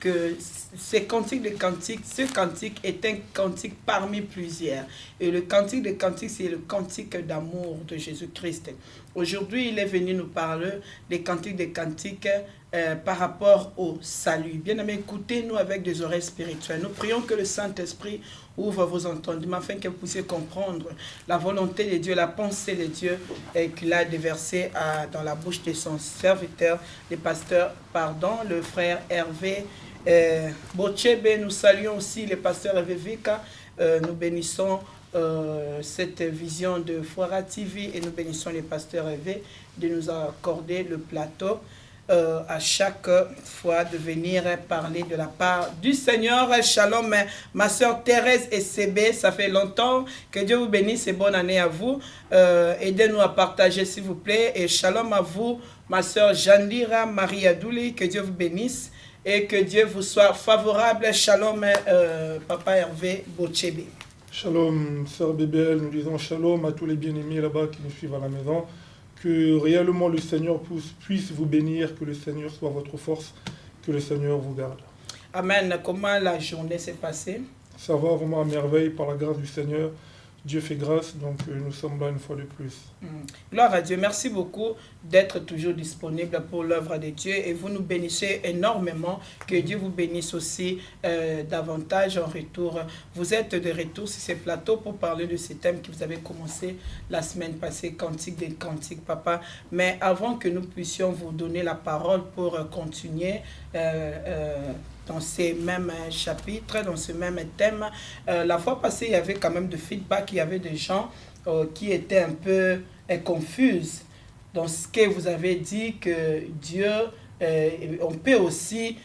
que ces cantiques de cantiques, ce cantique est un cantique parmi plusieurs. Et le cantique de cantiques, c'est le cantique d'amour de Jésus-Christ. Aujourd'hui, il est venu nous parler des cantiques de cantiques par rapport au salut. Bien-aimés, écoutez-nous avec des oreilles spirituelles. Nous prions que le Saint-Esprit ouvre vos entendements afin que vous puissiez comprendre la volonté de Dieu, la pensée de Dieu qu'il a déversée dans la bouche de son serviteur, le pasteur, le frère Hervé Bochebe. Nous saluons aussi le pasteur Hervé Vika. Nous bénissons cette vision de Foira TV et nous bénissons le pasteur Hervé de nous accorder le plateau à chaque fois de venir parler de la part du Seigneur. Shalom, ma soeur Thérèse et CB, ça fait longtemps. Que Dieu vous bénisse et bonne année à vous. Aidez-nous à partager s'il vous plaît. Et shalom à vous, ma soeur Jandira Marie Adouli. Que Dieu vous bénisse et que Dieu vous soit favorable. Shalom, papa Hervé Bochebe. Shalom, sœur BBL, nous disons shalom à tous les bien-aimés là-bas qui nous suivent à la maison. Que réellement le Seigneur puisse vous bénir, que le Seigneur soit votre force, que le Seigneur vous garde. Amen. Comment la journée s'est passée? Ça va vraiment à merveille par la grâce du Seigneur. Dieu fait grâce, donc nous sommes là une fois de plus. Gloire à Dieu. Merci beaucoup d'être toujours disponible pour l'œuvre de Dieu et vous nous bénissez énormément. Que Dieu vous bénisse aussi davantage en retour. Vous êtes de retour sur ces plateaux pour parler de ces thèmes que vous avez commencé la semaine passée, Cantique des Cantiques, papa. Mais avant que nous puissions vous donner la parole pour continuer dans ces mêmes chapitres, dans ce même thème. La fois passée, il y avait quand même de feedback, il y avait des gens qui étaient un peu confuses dans ce que vous avez dit, que Dieu, on peut aussi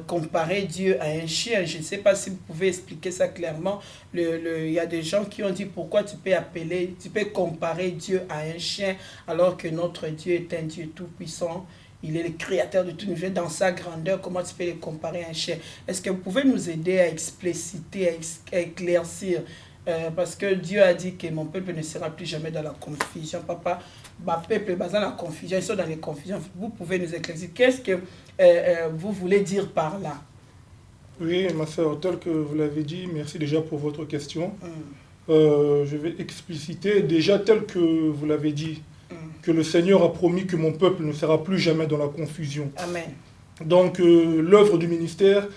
comparer Dieu à un chien. Je ne sais pas si vous pouvez expliquer ça clairement. Il y a des gens qui ont dit pourquoi tu peux comparer Dieu à un chien alors que notre Dieu est un Dieu tout-puissant. Il est le créateur de tout l'univers dans sa grandeur. Comment tu peux le comparer à un chien? Est-ce que vous pouvez nous aider à expliciter, à éclaircir? Parce que Dieu a dit que mon peuple ne sera plus jamais dans la confusion. Papa, ma peuple est basé dans la confusion. Ils sont dans les confusions. Vous pouvez nous éclaircir. Qu'est-ce que vous voulez dire par là? Oui, ma soeur, tel que vous l'avez dit, merci déjà pour votre question. Je vais expliciter déjà tel que vous l'avez dit. Que le Seigneur a promis que mon peuple ne sera plus jamais dans la confusion. Amen. Donc l'œuvre du ministère,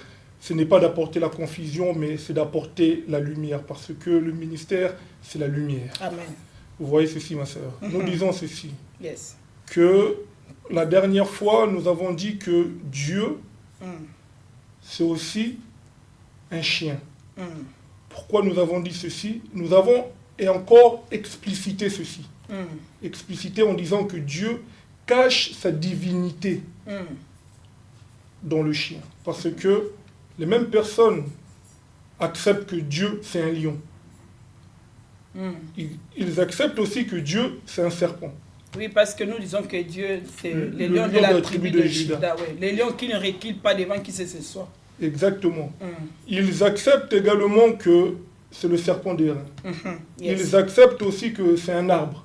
ce n'est pas d'apporter la confusion, mais c'est d'apporter la lumière, parce que le ministère, c'est la lumière. Amen. Vous voyez ceci, ma sœur. Nous disons ceci, Yes. que la dernière fois, nous avons dit que Dieu, c'est aussi un chien. Pourquoi nous avons dit ceci? Nous avons et encore explicité ceci. Explicité en disant que Dieu cache sa divinité dans le chien. Parce que les mêmes personnes acceptent que Dieu, c'est un lion. Ils acceptent aussi que Dieu, c'est un serpent. Oui, parce que nous disons que Dieu, c'est le lion de la tribu de Juda. Oui. Les lions qui ne reculent pas devant qui que ce soit. Exactement. Ils acceptent également que c'est le serpent d'airain. Yes. Ils acceptent aussi que c'est un arbre.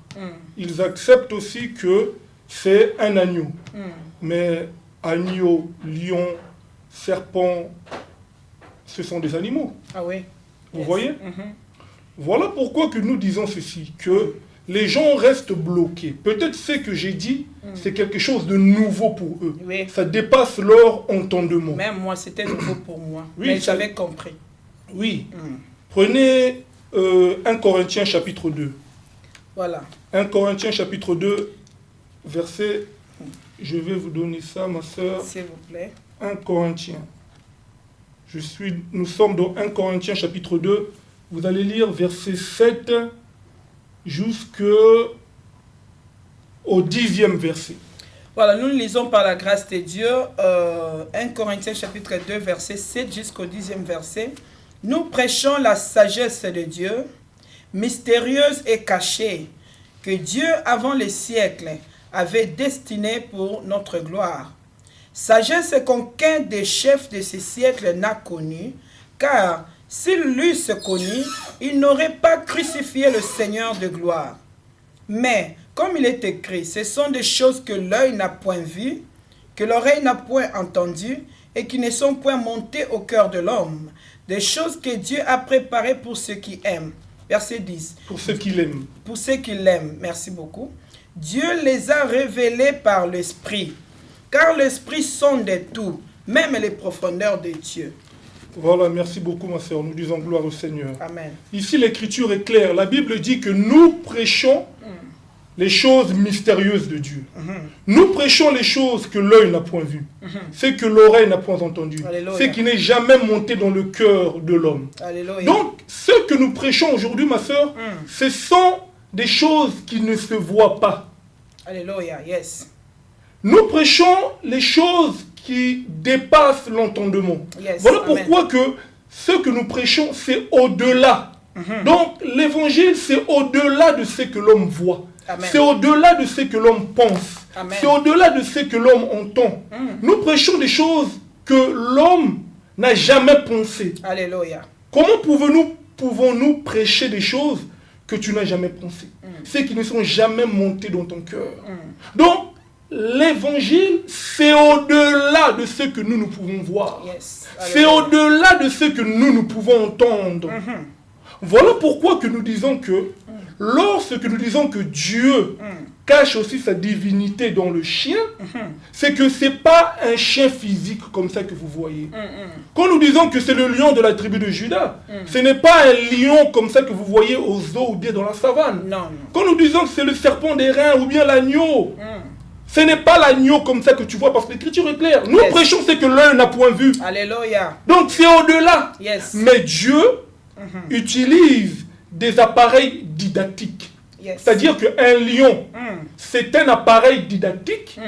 Ils acceptent aussi que c'est un agneau. Mais agneau, lion, serpent, ce sont des animaux. Ah oui. Vous voyez? Voilà pourquoi que nous disons ceci, que les gens restent bloqués. Peut-être ce que j'ai dit, c'est quelque chose de nouveau pour eux. Oui. Ça dépasse leur entendement. Même moi, c'était nouveau pour moi. Oui, mais j'avais compris. Oui. Prenez 1 Corinthiens chapitre 2. Voilà. 1 Corinthiens chapitre 2, verset, je vais vous donner ça, ma soeur. S'il vous plaît. 1 Corinthiens. Nous sommes dans 1 Corinthiens chapitre 2. Vous allez lire verset 7 jusqu'au 10e verset. Voilà, nous lisons par la grâce de Dieu 1 Corinthiens chapitre 2, verset 7 jusqu'au 10e verset. Nous prêchons la sagesse de Dieu, mystérieuse et cachée, que Dieu, avant les siècles, avait destinée pour notre gloire. Sagesse qu'aucun des chefs de ces siècles n'a connue, car s'ils l'eussent connue, ils n'auraient pas crucifié le Seigneur de gloire. Mais, comme il est écrit, ce sont des choses que l'œil n'a point vues, que l'oreille n'a point entendues, et qui ne sont point montées au cœur de l'homme, des choses que Dieu a préparées pour ceux qui aiment. Verset 10. Pour ceux qui l'aiment. Pour ceux qui l'aiment. Merci beaucoup. Dieu les a révélées par l'Esprit, car l'Esprit sonde tout, même les profondeurs de Dieu. Voilà, merci beaucoup ma sœur, nous disons gloire au Seigneur. Amen. Ici l'écriture est claire, la Bible dit que nous prêchons les choses mystérieuses de Dieu. Nous prêchons les choses que l'œil n'a point vues, ce que l'oreille n'a point entendu, ce qui n'est jamais monté dans le cœur de l'homme. Donc, ce que nous prêchons aujourd'hui, ma sœur, ce sont des choses qui ne se voient pas. Alléluia, yes. Nous prêchons les choses qui dépassent l'entendement. Yes, voilà amen. pourquoi que ce que nous prêchons, c'est au-delà. Donc, l'évangile, c'est au-delà de ce que l'homme voit. C'est au-delà de ce que l'homme pense. C'est au-delà de ce que l'homme entend. Nous prêchons des choses que l'homme n'a jamais pensées. Alléluia. Comment pouvons-nous prêcher des choses que tu n'as jamais pensées? Ceux qui ne sont jamais montés dans ton cœur. Donc, l'évangile, c'est au-delà de ce que nous pouvons voir. Yes. C'est au-delà de ce que nous pouvons entendre. Voilà pourquoi que nous disons que lorsque nous disons que Dieu cache aussi sa divinité dans le chien, c'est que ce n'est pas un chien physique comme ça que vous voyez. Quand nous disons que c'est le lion de la tribu de Juda, ce n'est pas un lion comme ça que vous voyez aux eaux ou bien dans la savane. Non. Quand nous disons que c'est le serpent des reins ou bien l'agneau, ce n'est pas l'agneau comme ça que tu vois, parce que l'écriture est claire. Nous prêchons ce que l'œil n'a point vu. Alléluia. Donc c'est au-delà. Yes. Mais Dieu utilise des appareils didactiques. Yes. C'est-à-dire qu'un lion, c'est un appareil didactique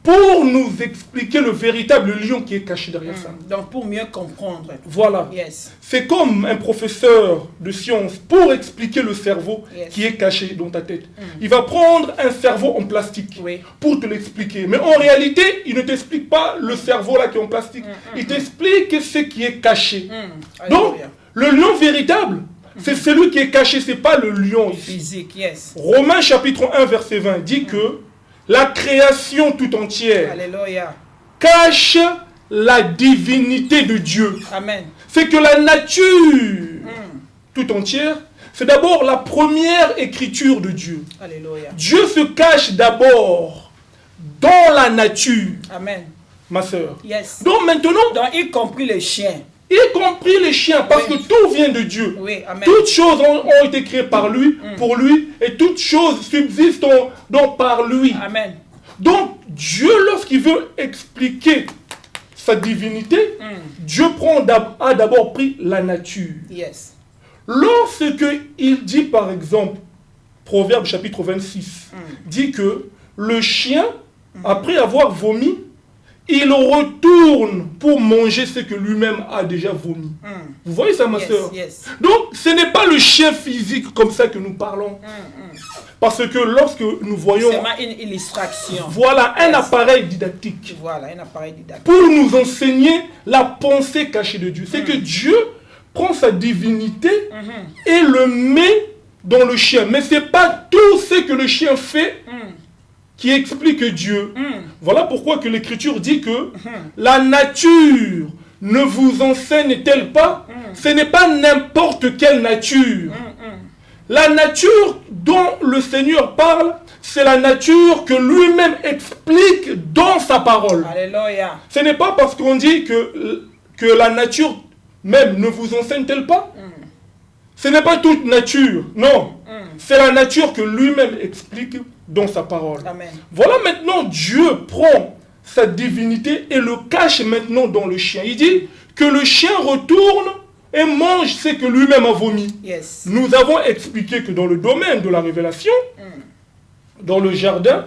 pour nous expliquer le véritable lion qui est caché derrière ça. Donc pour mieux comprendre. Voilà. Yes. C'est comme un professeur de sciences pour expliquer le cerveau qui est caché dans ta tête. Il va prendre un cerveau en plastique pour te l'expliquer. Mais en réalité, il ne t'explique pas le cerveau là qui est en plastique. Il t'explique ce qui est caché. Donc, le lion véritable, c'est celui qui est caché, ce n'est pas le lion ici. Physique, yes. Romains chapitre 1 verset 20 dit que la création tout entière Alléluia. cache la divinité de Dieu. Amen. C'est que la nature tout entière, c'est d'abord la première écriture de Dieu. Alléluia. Dieu se cache d'abord dans la nature. Amen. Ma sœur. Yes. Donc maintenant, y compris les chiens. Y compris les chiens, parce que tout vient de Dieu. Oui, amen. Toutes choses ont été créées par lui, pour lui, et toutes choses subsistent donc par lui. Amen. Donc, Dieu, lorsqu'il veut expliquer sa divinité, Dieu a d'abord pris la nature. Yes. Lorsqu'il dit, par exemple, Proverbe chapitre 26, dit que le chien, après avoir vomi, il retourne pour manger ce que lui-même a déjà vomi. Vous voyez ça, ma sœur? Yes. Donc, ce n'est pas le chien physique comme ça que nous parlons. Parce que lorsque nous voyons... C'est une illustration. Voilà, un appareil didactique. Voilà, un appareil didactique. Pour nous enseigner la pensée cachée de Dieu. C'est que Dieu prend sa divinité et le met dans le chien. Mais ce n'est pas tout ce que le chien fait qui explique Dieu. Voilà pourquoi que l'Écriture dit que la nature ne vous enseigne-t-elle pas? Ce n'est pas n'importe quelle nature. La nature dont le Seigneur parle, c'est la nature que lui-même explique dans sa parole. Alléluia. Ce n'est pas parce qu'on dit que la nature même ne vous enseigne-t-elle pas? Ce n'est pas toute nature, non. C'est la nature que lui-même explique dans sa parole. Amen. Voilà maintenant, Dieu prend sa divinité et le cache maintenant dans le chien. Il dit que le chien retourne et mange ce que lui-même a vomi. Yes. Nous avons expliqué que dans le domaine de la révélation, dans le jardin,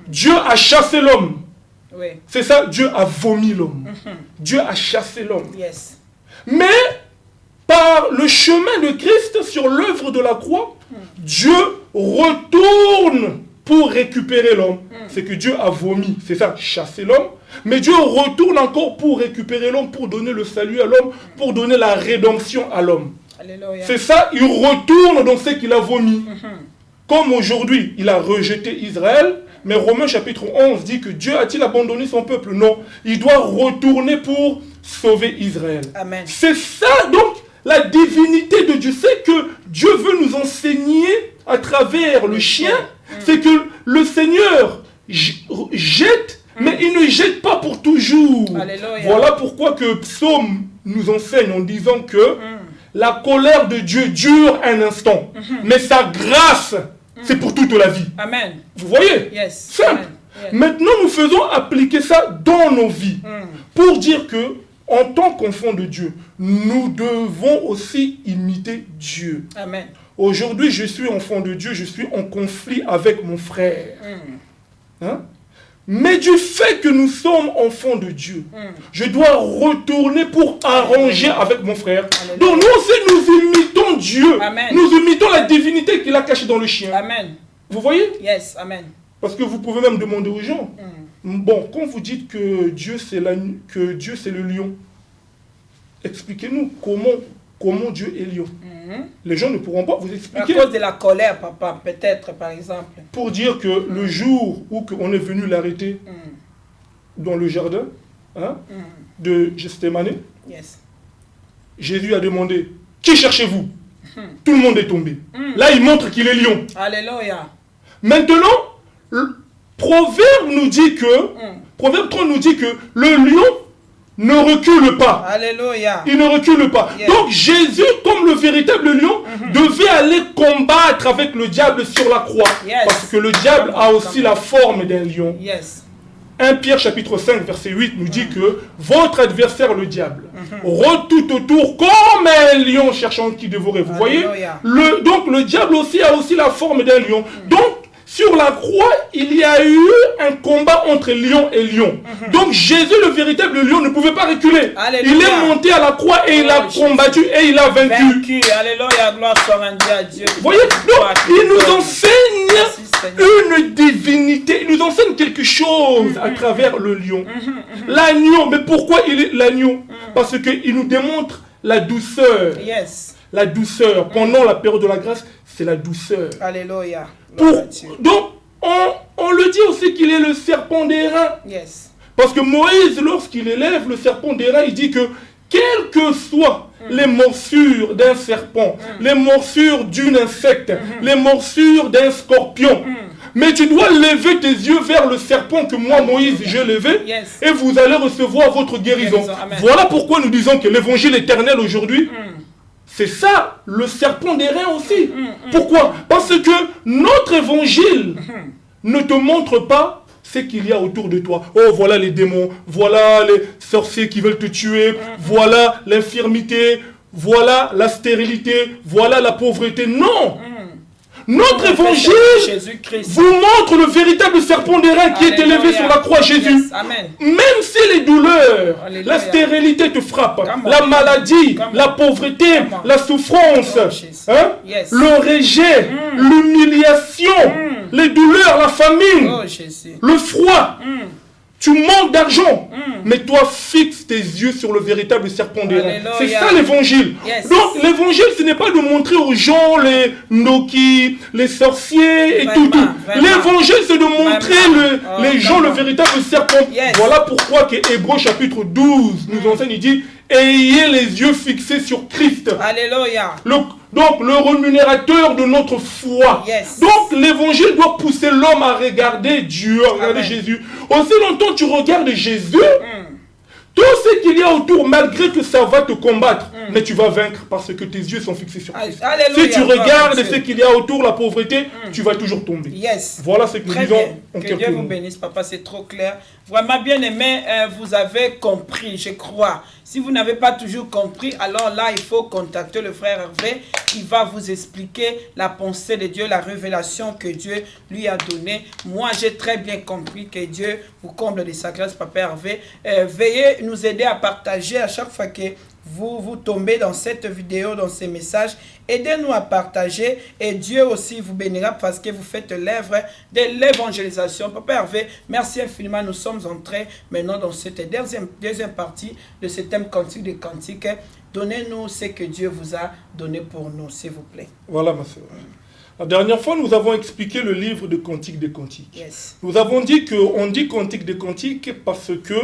Dieu a chassé l'homme. Oui. C'est ça, Dieu a vomi l'homme. Dieu a chassé l'homme. Yes. Mais par le chemin de Christ sur l'œuvre de la croix, Dieu retourne pour récupérer l'homme. C'est que Dieu a vomi, c'est ça, chasser l'homme. Mais Dieu retourne encore pour récupérer l'homme, pour donner le salut à l'homme, pour donner la rédemption à l'homme. C'est ça, il retourne dans ce qu'il a vomi. Comme aujourd'hui, il a rejeté Israël, Mais Romains chapitre 11 dit que Dieu a-t-il abandonné son peuple? Non. Il doit retourner pour sauver Israël. Amen. C'est ça donc la divinité de Dieu. C'est que Dieu veut nous enseigner à travers le chien. C'est que le Seigneur jette, mais il ne jette pas pour toujours. Alléluia. Voilà pourquoi que Psaume nous enseigne en disant que la colère de Dieu dure un instant, mais sa grâce, c'est pour toute la vie. Amen. Vous voyez? Yes. Simple. Amen. Yes. Maintenant, nous faisons appliquer ça dans nos vies pour dire que, en tant qu'enfants de Dieu, nous devons aussi imiter Dieu. Amen. Aujourd'hui, je suis enfant de Dieu, je suis en conflit avec mon frère. Hein? Mais du fait que nous sommes enfants de Dieu, je dois retourner pour arranger avec mon frère. Alléluia. Donc nous aussi, nous imitons Dieu. Amen. Nous imitons la divinité qu'il a cachée dans le chien. Amen. Vous voyez? Yes. Amen. Parce que vous pouvez même demander aux gens. Bon, quand vous dites que Dieu c'est le lion, expliquez-nous comment Dieu est lion. Les gens ne pourront pas vous expliquer. À cause de la colère, papa, peut-être, par exemple. Pour dire que le jour où on est venu l'arrêter dans le jardin de Gethsémani, Yes. Jésus a demandé, qui cherchez-vous? Tout le monde est tombé. Là, il montre qu'il est lion. Alléluia. Maintenant, Proverbe nous dit que, Proverbe 3 nous dit que le lion ne recule pas. Alléluia. Il ne recule pas. Yes. Donc Jésus, comme le véritable lion, devait aller combattre avec le diable sur la croix. Yes. Parce que le diable a aussi la forme d'un lion. Yes. 1 Pierre chapitre 5 verset 8 nous dit que votre adversaire le diable rôde tout autour comme un lion cherchant qui dévorer. Vous Alléluia. voyez? Donc le diable aussi a aussi la forme d'un lion. Donc sur la croix, il y a eu un combat entre lion et lion. Donc Jésus, le véritable lion, ne pouvait pas reculer. Alléluia. Il est monté à la croix et il a combattu et il a vaincu. Alléluia, gloire soit rendue à Dieu. Vous voyez? Donc il nous enseigne une divinité. Il nous enseigne quelque chose à travers le lion. L'agneau, mais pourquoi il est l'agneau? Parce qu'il nous démontre la douceur. Yes. La douceur. Pendant la période de la grâce, c'est la douceur. Alléluia. Donc, on le dit aussi qu'il est le serpent d'airain. Yes. Parce que Moïse, lorsqu'il élève le serpent d'airain, il dit que quelles que soient les morsures d'un serpent, les morsures d'un insecte, les morsures d'un scorpion, mais tu dois lever tes yeux vers le serpent que moi, Moïse, j'ai levé, Yes. et vous allez recevoir votre guérison. Amen. Voilà pourquoi nous disons que l'évangile éternel aujourd'hui, c'est ça, le serpent d'airain aussi. Pourquoi? Parce que notre évangile ne te montre pas ce qu'il y a autour de toi. Oh, voilà les démons, voilà les sorciers qui veulent te tuer, voilà l'infirmité, voilà la stérilité, voilà la pauvreté. Non! Notre évangile vous montre le véritable serpent d'airain qui est élevé sur la croix, Jésus. Yes. Amen. Même si les douleurs, Alléluia. la stérilité te frappe, la maladie, la pauvreté, la souffrance, Yes. le rejet, l'humiliation, les douleurs, la famine, Oh, Jésus. le froid, tu manques d'argent, mais toi fixe tes yeux sur le véritable serpent d'airain. Alléluia. C'est ça l'évangile. Yes. Donc l'évangile, ce n'est pas de montrer aux gens les Noki, les sorciers et Vraiment, tout. vraiment. L'évangile, c'est de montrer les gens le véritable serpent. Yes. Voilà pourquoi que Hébreux chapitre 12 nous enseigne, il dit, ayez les yeux fixés sur Christ. Alléluia. Donc le rémunérateur de notre foi. Yes. Donc l'évangile doit pousser l'homme à regarder Dieu, à regarder Amen. Jésus. Aussi longtemps tu regardes Jésus, tout ce qu'il y a autour, malgré que ça va te combattre, mais tu vas vaincre parce que tes yeux sont fixés sur Christ. Alléluia. Si tu Gloire à regardes Dieu. ce qu'il y a autour, la pauvreté, tu vas toujours tomber. Yes. Voilà ce que nous Très disons bien. en Que quelques Dieu vous mots. bénisse, papa, c'est trop clair. Vraiment bien aimé, vous avez compris, je crois. Si vous n'avez pas toujours compris, alors là, il faut contacter le frère Hervé qui va vous expliquer la pensée de Dieu, la révélation que Dieu lui a donnée. Moi, j'ai très bien compris que Dieu vous comble de sa grâce, papa Hervé. Veuillez nous aider à partager à chaque fois que vous tombez dans cette vidéo, dans ces messages. Aidez-nous à partager et Dieu aussi vous bénira parce que vous faites l'œuvre de l'évangélisation. Papa Hervé, merci infiniment. Nous sommes entrés maintenant dans cette deuxième partie de ce thème Cantique des Cantiques. Donnez-nous ce que Dieu vous a donné pour nous, s'il vous plaît. Voilà ma soeur. La dernière fois, nous avons expliqué le livre de Cantique des Cantiques. Yes. Nous avons dit qu'on dit Cantique des Cantiques parce que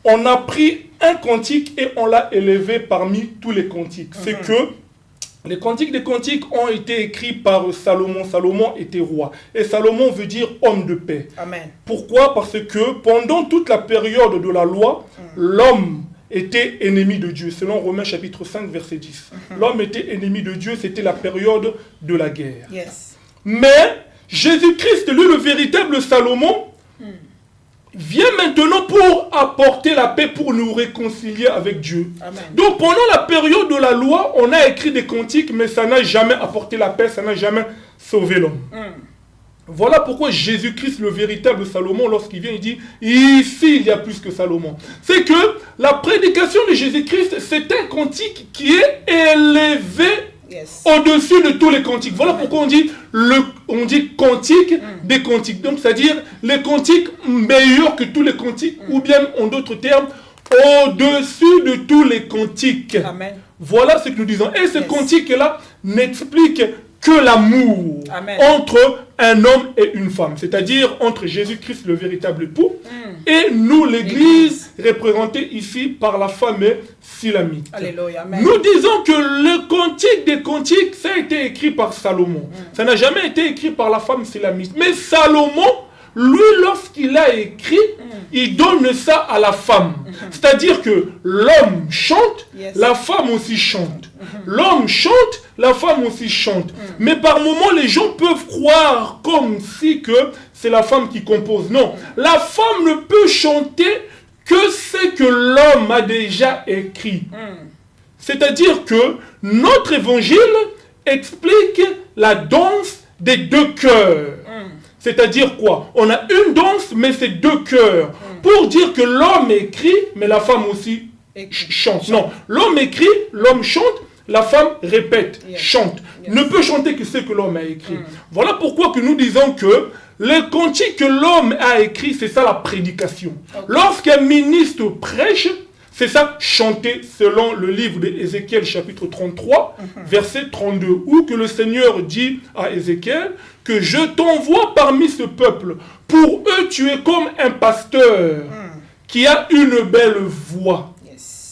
on a pris un cantique et on l'a élevé parmi tous les cantiques. C'est que les cantiques des cantiques ont été écrits par Salomon. Salomon était roi. Et Salomon veut dire homme de paix. Amen. Pourquoi? Parce que pendant toute la période de la loi, l'homme était ennemi de Dieu. Selon Romains chapitre 5, verset 10. L'homme était ennemi de Dieu, c'était la période de la guerre. Yes. Mais Jésus-Christ, lui, le véritable Salomon, vient maintenant pour apporter la paix, pour nous réconcilier avec Dieu. Amen. Donc pendant la période de la loi, on a écrit des cantiques, mais ça n'a jamais apporté la paix, ça n'a jamais sauvé l'homme. Voilà pourquoi Jésus-Christ, le véritable Salomon, lorsqu'il vient, il dit, ici il y a plus que Salomon. C'est que la prédication de Jésus-Christ, c'est un cantique qui est élevé au-dessus de tous les cantiques. Voilà pourquoi on dit cantique des cantiques. Donc, c'est-à-dire les cantiques meilleurs que tous les cantiques, ou bien, en d'autres termes, au-dessus de tous les cantiques. Amen. Voilà ce que nous disons. Et ce cantique-là n'explique que l'amour entre un homme et une femme. C'est-à-dire entre Jésus-Christ, le véritable époux, et nous, l'Église, représentée ici par la femme Silamite. Alléluia. Amen. Nous disons que le cantique des cantiques, ça a été écrit par Salomon. Ça n'a jamais été écrit par la femme Silamite. Mais Salomon, lui, lorsqu'il a écrit, il donne ça à la femme. C'est-à-dire que l'homme chante, la femme aussi chante. L'homme chante, la femme aussi chante. Mais par moments, les gens peuvent croire comme si que c'est la femme qui compose. Non, la femme ne peut chanter que ce que l'homme a déjà écrit. C'est-à-dire que notre évangile explique la danse des deux cœurs. C'est-à-dire quoi? On a une danse, mais c'est deux cœurs. Pour dire que l'homme écrit, mais la femme aussi chante. Non, l'homme écrit, l'homme chante, la femme répète, chante. Ne peut chanter que ce que l'homme a écrit. Voilà pourquoi que nous disons que le cantique que l'homme a écrit, c'est ça la prédication. Lorsqu'un ministre prêche, c'est ça, chanter selon le livre d'Ézéchiel chapitre 33, verset 32, où que le Seigneur dit à Ézéchiel que je t'envoie parmi ce peuple. Pour eux, tu es comme un pasteur qui a une belle voix.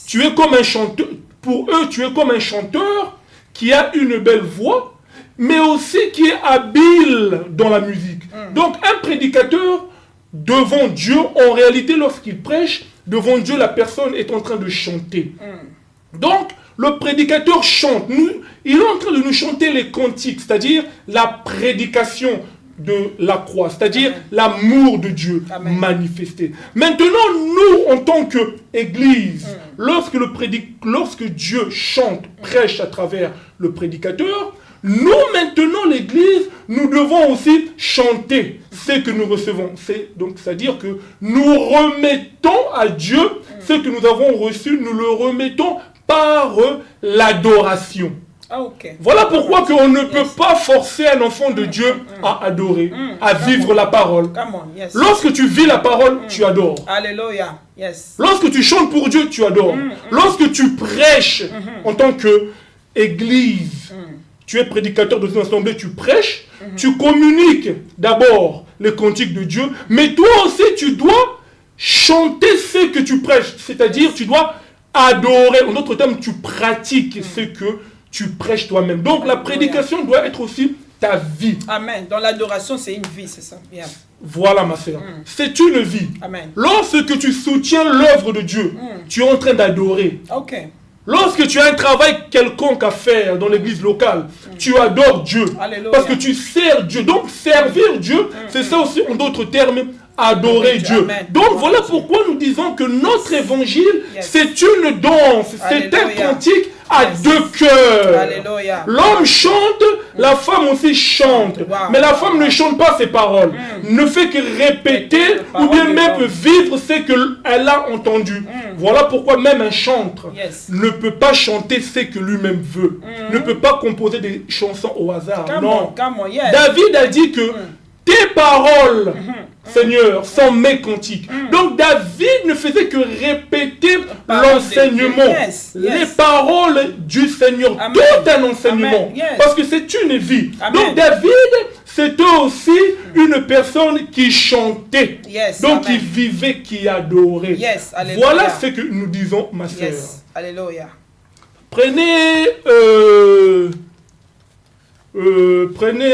Tu es comme un chanteur. Pour eux, tu es comme un chanteur qui a une belle voix, mais aussi qui est habile dans la musique. Donc, un prédicateur devant Dieu, en réalité, lorsqu'il prêche, devant Dieu, la personne est en train de chanter. Donc, le prédicateur chante. Il est en train de nous chanter les cantiques, c'est-à-dire la prédication de la croix, c'est-à-dire l'amour de Dieu manifesté. Maintenant, nous, en tant qu'Église, lorsque Dieu chante, prêche à travers le prédicateur, nous, maintenant, l'Église, nous devons aussi chanter ce que nous recevons. C'est-à-dire que nous remettons à Dieu ce que nous avons reçu, nous le remettons par l'adoration. Voilà pourquoi on ne peut pas forcer un enfant de Dieu à adorer, à vivre la parole. Lorsque tu vis la parole, tu adores. Alléluia. Lorsque tu chantes pour Dieu, tu adores. Lorsque tu prêches en tant qu'Église, tu es prédicateur de ton assemblée, tu prêches, tu communiques d'abord les cantiques de Dieu, mais toi aussi tu dois chanter ce que tu prêches, c'est-à-dire tu dois adorer, en d'autres termes tu pratiques ce que tu prêches toi-même. Donc la prédication doit être aussi ta vie. Amen. Dans l'adoration, c'est une vie, c'est ça. Bien. Voilà ma sœur. C'est une vie. Amen. Lorsque tu soutiens l'œuvre de Dieu, tu es en train d'adorer. Lorsque tu as un travail quelconque à faire dans l'église locale, tu adores Dieu. Alléluia. Parce que tu sers Dieu. Donc servir Dieu, c'est ça aussi en d'autres termes, adorer Dieu. Amen. Donc voilà pourquoi nous disons que notre évangile, c'est une danse, c'est un cantique à deux cœurs. Alléluia. L'homme chante, la femme aussi chante. Mais la femme ne chante pas ses paroles. Ne fait que répéter ou bien même vivre ce qu'elle a entendu. Voilà pourquoi même un chanteur ne peut pas chanter ce que lui-même veut. Ne peut pas composer des chansons au hasard. Non. David a dit que tes paroles Seigneur, sans mes cantiques. Donc David ne faisait que répéter l'enseignement, les paroles du Seigneur, tout un enseignement, parce que c'est une vie. Donc David, c'était aussi une personne qui chantait, donc qui vivait, qui adorait. Voilà ce que nous disons, ma sœur. Alléluia. Prenez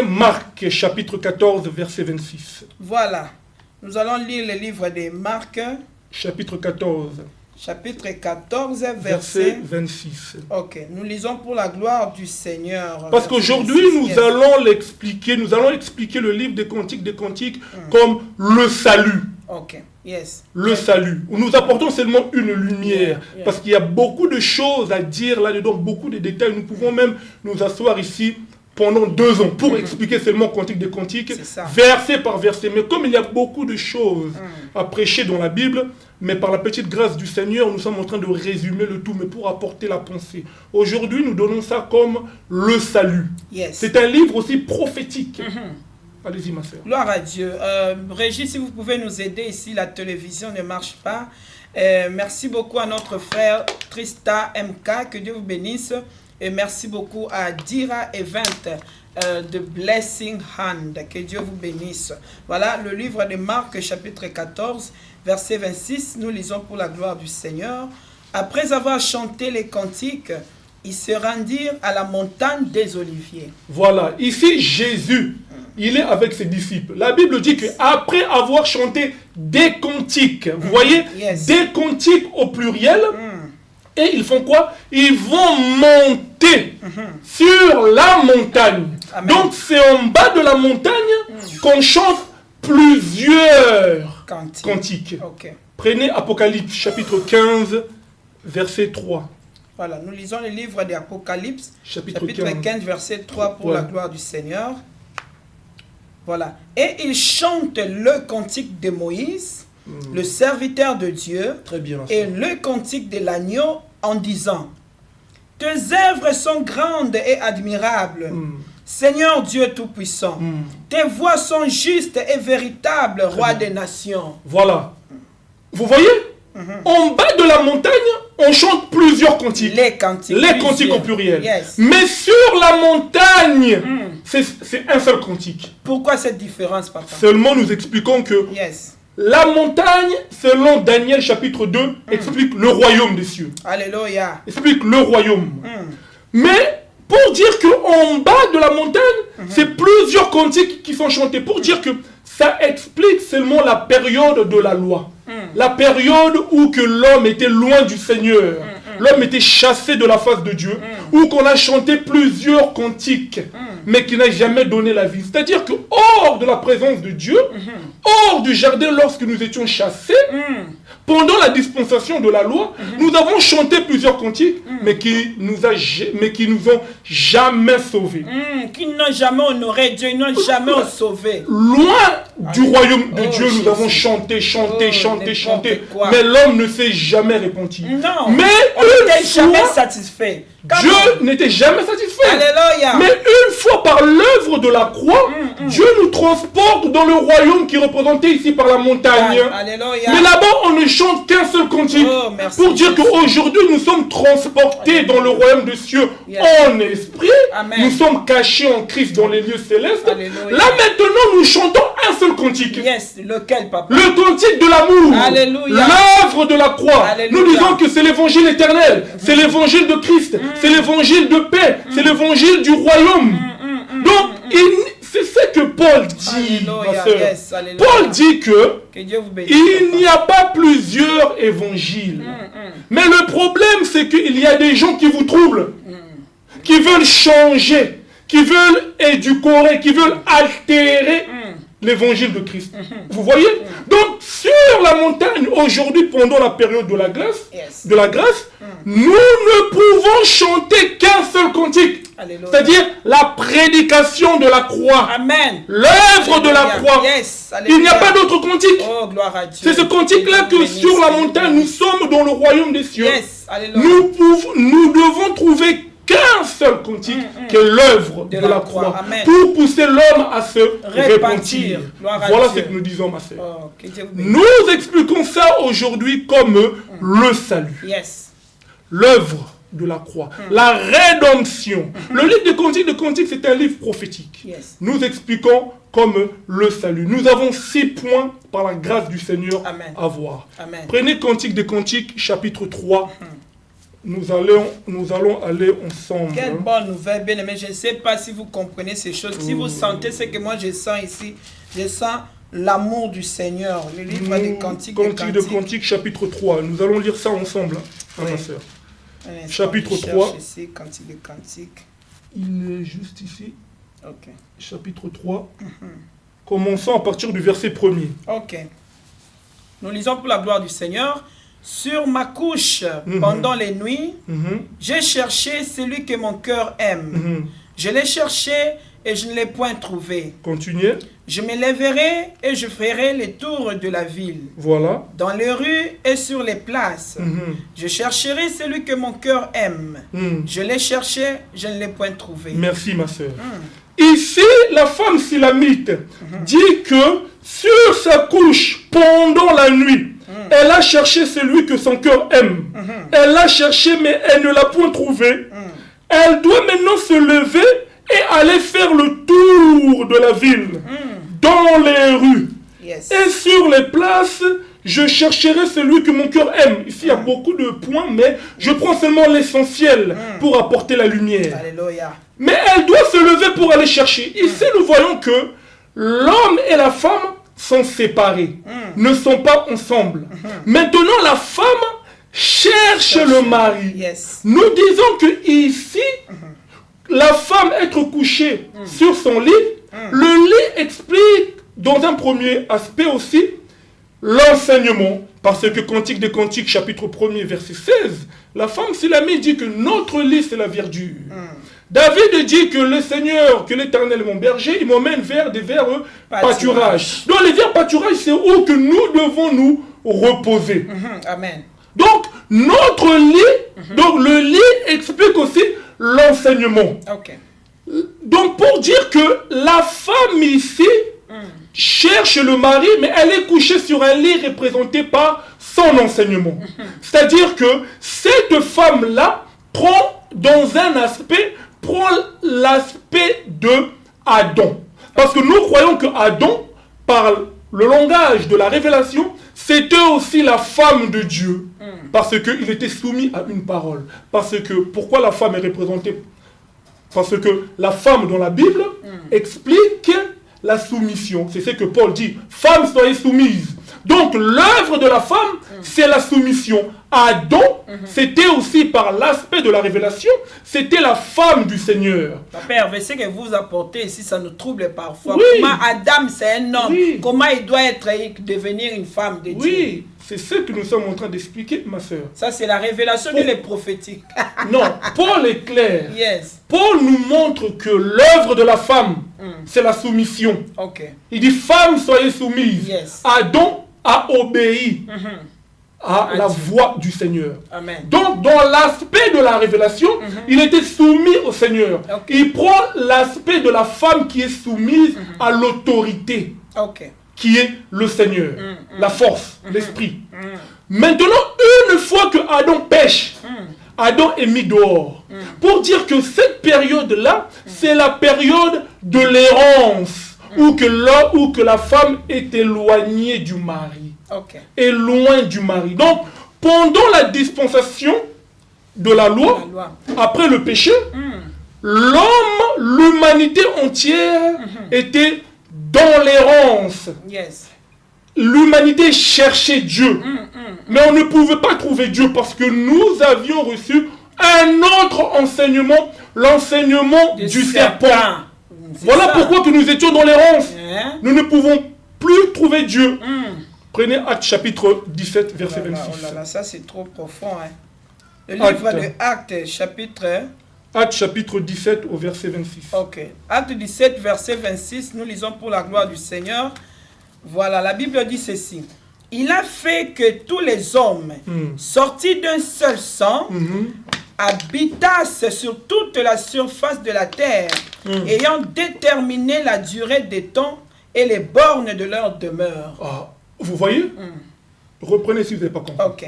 Marc, chapitre 14, verset 26. Voilà. Nous allons lire le livre de Marc. Chapitre 14. Chapitre 14, verset 26. Ok. Nous lisons pour la gloire du Seigneur. Parce qu'aujourd'hui, nous allons l'expliquer. Nous allons expliquer le livre des Cantiques comme le salut. Ok. Yes. Le salut. Nous apportons seulement une lumière. Parce qu'il y a beaucoup de choses à dire là-dedans, beaucoup de détails. Nous pouvons même nous asseoir ici pendant 2 ans pour expliquer seulement Cantique des Cantiques, verset par verset. Mais comme il y a beaucoup de choses à prêcher dans la Bible, mais par la petite grâce du Seigneur, nous sommes en train de résumer le tout, mais pour apporter la pensée. Aujourd'hui, nous donnons ça comme le salut. C'est un livre aussi prophétique. Allez-y, ma soeur. Gloire à Dieu. Régis, si vous pouvez nous aider ici, la télévision ne marche pas. Merci beaucoup à notre frère Trista MK, que Dieu vous bénisse. Et merci beaucoup à Dira Event de Blessing Hand, que Dieu vous bénisse. Voilà le livre de Marc, chapitre 14, verset 26. Nous lisons pour la gloire du Seigneur. Après avoir chanté les cantiques, ils se rendirent à la montagne des Oliviers. Voilà, ici Jésus, il est avec ses disciples. La Bible dit qu'après avoir chanté des cantiques, vous voyez, des cantiques au pluriel, et ils font quoi? Ils vont monter sur la montagne. Donc c'est en bas de la montagne qu'on chante plusieurs cantiques. Prenez Apocalypse chapitre 15, verset 3. Voilà, nous lisons le livre d'Apocalypse, chapitre 15, verset 3 pour la gloire du Seigneur. Voilà. Et ils chantent le cantique de Moïse, le serviteur de Dieu, et le cantique de l'agneau en disant: tes œuvres sont grandes et admirables, Seigneur Dieu Tout-Puissant. Tes voies sont justes et véritables, Roi des nations. Voilà. Vous voyez, en bas de la montagne, on chante plusieurs cantiques. Les cantiques au pluriel. Mais sur la montagne, c'est un seul cantique. Pourquoi cette différence, papa? Seulement nous expliquons que la montagne, selon Daniel chapitre 2, explique le royaume des cieux. Alléluia. Explique le royaume. Mais pour dire qu'en bas de la montagne, c'est plusieurs cantiques qui sont chantés. Pour dire que ça explique seulement la période de la loi. La période où que l'homme était loin du Seigneur. L'homme était chassé de la face de Dieu. Ou qu'on a chanté plusieurs cantiques, mais qui n'a jamais donné la vie. C'est-à-dire que hors de la présence de Dieu, hors du jardin lorsque nous étions chassés, pendant la dispensation de la loi, nous avons chanté plusieurs cantiques, mais qui nous ont jamais sauvés. Qui n'ont jamais honoré Dieu, ils n'ont jamais sauvé. Loin du royaume de Dieu, nous avons chanté, mais l'homme ne s'est jamais repenti. Non, mais on n'était jamais satisfait. Dieu n'était jamais satisfait. Alléluia. Mais une fois par l'œuvre de la croix, Dieu nous transporte dans le royaume qui est représenté ici par la montagne. Alléluia. Mais là-bas, on ne chante qu'un seul cantique. Pour dire qu'aujourd'hui, nous sommes transportés dans le royaume des cieux en esprit. Nous sommes cachés en Christ dans les lieux célestes. Alléluia. Là maintenant, nous chantons un seul cantique. Lequel, papa? Le cantique de l'amour. Alléluia. L'œuvre de la croix. Alléluia. Nous disons que c'est l'évangile éternel. C'est l'évangile de Christ. C'est l'évangile de paix. C'est l'évangile du royaume. Donc, c'est ce que Paul dit, ma soeur. Paul dit que il n'y a pas plusieurs évangiles. Mais le problème, c'est qu'il y a des gens qui vous troublent, qui veulent changer, qui veulent édulcorer, qui veulent altérer l'évangile de Christ. Vous voyez? Donc, sur la montagne, aujourd'hui, pendant la période de la grâce, nous ne pouvons chanter qu'un seul cantique. C'est-à-dire la prédication de la croix. Amen. L'œuvre de la croix. Il n'y a pas d'autre cantique. Oh, gloire à Dieu. C'est ce cantique-là que sur la montagne, nous sommes dans le royaume des cieux. Nous devons trouver qu'un seul cantique, qui est l'œuvre de la croix. Amen. Pour pousser l'homme à se Repentir. repentir. Gloire à Voilà Dieu. ce que nous disons, ma sœur. Oh, que Dieu vous bénisse. Nous expliquons ça aujourd'hui comme le salut. Yes. L'œuvre de la croix, la rédemption. Le livre de Cantiques, c'est un livre prophétique. Yes. Nous expliquons comme le salut. Nous avons 6 points par la grâce du Seigneur Amen. à voir. Amen. Prenez Cantique de Cantiques, chapitre 3. Nous allons aller ensemble. Quelle bonne nouvelle, bien aimé. Je ne sais pas si vous comprenez ces choses. Si vous sentez ce que moi je sens ici, je sens l'amour du Seigneur. Le livre des Cantiques de Cantiques, chapitre 3. Nous allons lire ça ensemble, hein, Oui. ma sœur. Chapitre Chapitre 3. Ici, Cantique des Cantiques. Il est juste ici, Ok. chapitre 3. Commençons à partir du verset 1er. Ok. Nous lisons pour la gloire du Seigneur. Sur ma couche, pendant les nuits, j'ai cherché celui que mon cœur aime. Je l'ai cherché et je ne l'ai point trouvé. Continuez. Je me lèverai et je ferai les tours de la ville, Voilà. dans les rues et sur les places. Je chercherai celui que mon cœur aime. Je l'ai cherché, je ne l'ai point trouvé. Merci, ma sœur. Ici, la femme silamite dit que sur sa couche, pendant la nuit, elle a cherché celui que son cœur aime. Elle l'a cherché, mais elle ne l'a point trouvé. Elle doit maintenant se lever et aller faire le tour de la ville, dans les rues. Yes. Et sur les places, je chercherai celui que mon cœur aime. Ici, il y a beaucoup de points, mais je prends seulement l'essentiel pour apporter la lumière. Alléluia. Mais elle doit se lever pour aller chercher. Ici, nous voyons que l'homme et la femme sont séparés, ne sont pas ensemble. Maintenant, la femme cherche le mari. Yes. Nous disons que ici, la femme être couchée sur son lit, le lit explique dans un premier aspect aussi l'enseignement. Parce que Cantique des Cantiques, chapitre 1er, verset 16, la femme Silamite dit que notre lit, c'est la verdure. David dit que le Seigneur, que l'Éternel est mon berger, il m'emmène vers des verts pâturages. Donc les verts pâturages, c'est où que nous devons nous reposer. Amen. Donc notre lit, donc le lit explique aussi l'enseignement. Ok. Donc pour dire que la femme ici cherche le mari, mais elle est couchée sur un lit représenté par son enseignement. C'est-à-dire que cette femme-là prend dans un aspect, prend l'aspect de Adam. Parce que nous croyons que Adam, par le langage de la révélation, c'était aussi la femme de Dieu. Parce qu'il était soumis à une parole. Parce que, pourquoi la femme est représentée? Parce que la femme dans la Bible explique la soumission. C'est ce que Paul dit. Femme, soyez soumise. Donc l'œuvre de la femme, c'est la soumission. Adam, c'était aussi par l'aspect de la révélation, c'était la femme du Seigneur. Père, verset que vous apportez ici, ça nous trouble parfois. Oui. Comment Adam, c'est un homme. Oui. Comment il doit devenir une femme de Dieu. Oui, c'est ce que nous sommes en train d'expliquer, ma sœur. Ça, c'est la révélation de les prophétiques. Non, Paul est clair. Yes. Paul nous montre que l'œuvre de la femme, c'est la soumission. Ok. Il dit, femme, soyez soumise. Yes. Adam a obéi à la voix du Seigneur. Amen. Donc, dans l'aspect de la révélation, il était soumis au Seigneur. Okay. Il prend l'aspect de la femme qui est soumise à l'autorité, Ok. qui est le Seigneur, la force, l'esprit. Maintenant, une fois que Adam pêche, Adam est mis dehors. Pour dire que cette période-là, c'est la période de l'errance, où que la femme est éloignée du mari. Ok. Est loin du mari. Donc, pendant la dispensation de la loi, après le péché, l'homme, l'humanité entière était dans l'errance. Yes. L'humanité cherchait Dieu. Mais on ne pouvait pas trouver Dieu parce que nous avions reçu un autre enseignement, l'enseignement du serpent. Voilà pourquoi que nous étions dans l'errance. Nous ne pouvons plus trouver Dieu. Prenez Actes chapitre 17, verset 26. Oh là là, ça c'est trop profond. Hein. Le livre de Actes, chapitre... Actes chapitre 17 au verset 26. Ok. Actes 17, verset 26, nous lisons pour la gloire du Seigneur. Voilà, la Bible dit ceci. Il a fait que tous les hommes, sortis d'un seul sang, habitassent sur toute la surface de la terre. ayant déterminé la durée des temps et les bornes de leur demeure. Ah, vous voyez? Reprenez si vous n'avez pas compris. Ok.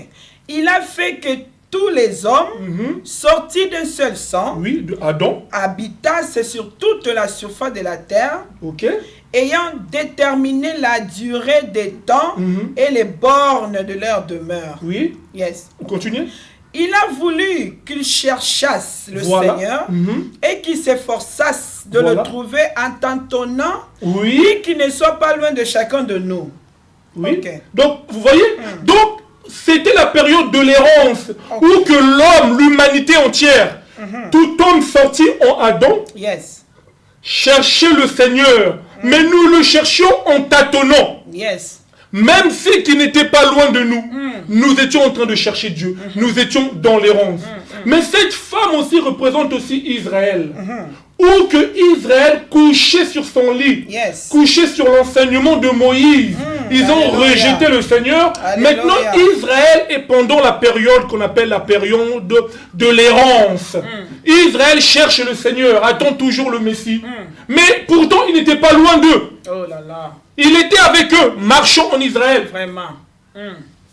Il a fait que tous les hommes, sortis d'un seul sang, Oui, de Adam. habitassent sur toute la surface de la terre, Ok. ayant déterminé la durée des temps et les bornes de leur demeure. Oui. Yes. On continue. Il a voulu qu'ils cherchassent le Voilà. Seigneur et qu'ils s'efforçassent de Voilà. le trouver en tâtonnant Oui. et qu'il ne soit pas loin de chacun de nous. Oui. Ok. Donc, vous voyez? Donc, c'était la période de l'errance où que l'homme, l'humanité entière, tout homme sorti en Adam, Yes. cherchait le Seigneur. Mais nous le cherchions en tâtonnant. Yes. Même si qui n'était pas loin de nous, nous étions en train de chercher Dieu. Nous étions dans l'errance. Mais cette femme aussi représente aussi Israël. Où que Israël couchait sur son lit, Yes. couchait sur l'enseignement de Moïse. Ils ont Alléluia. rejeté le Seigneur. Alléluia. Maintenant, Israël est pendant la période qu'on appelle la période de l'errance. Israël cherche le Seigneur, attend toujours le Messie. Mais pourtant, il n'était pas loin d'eux. Oh là là. Il était avec eux, marchant en Israël. Vraiment.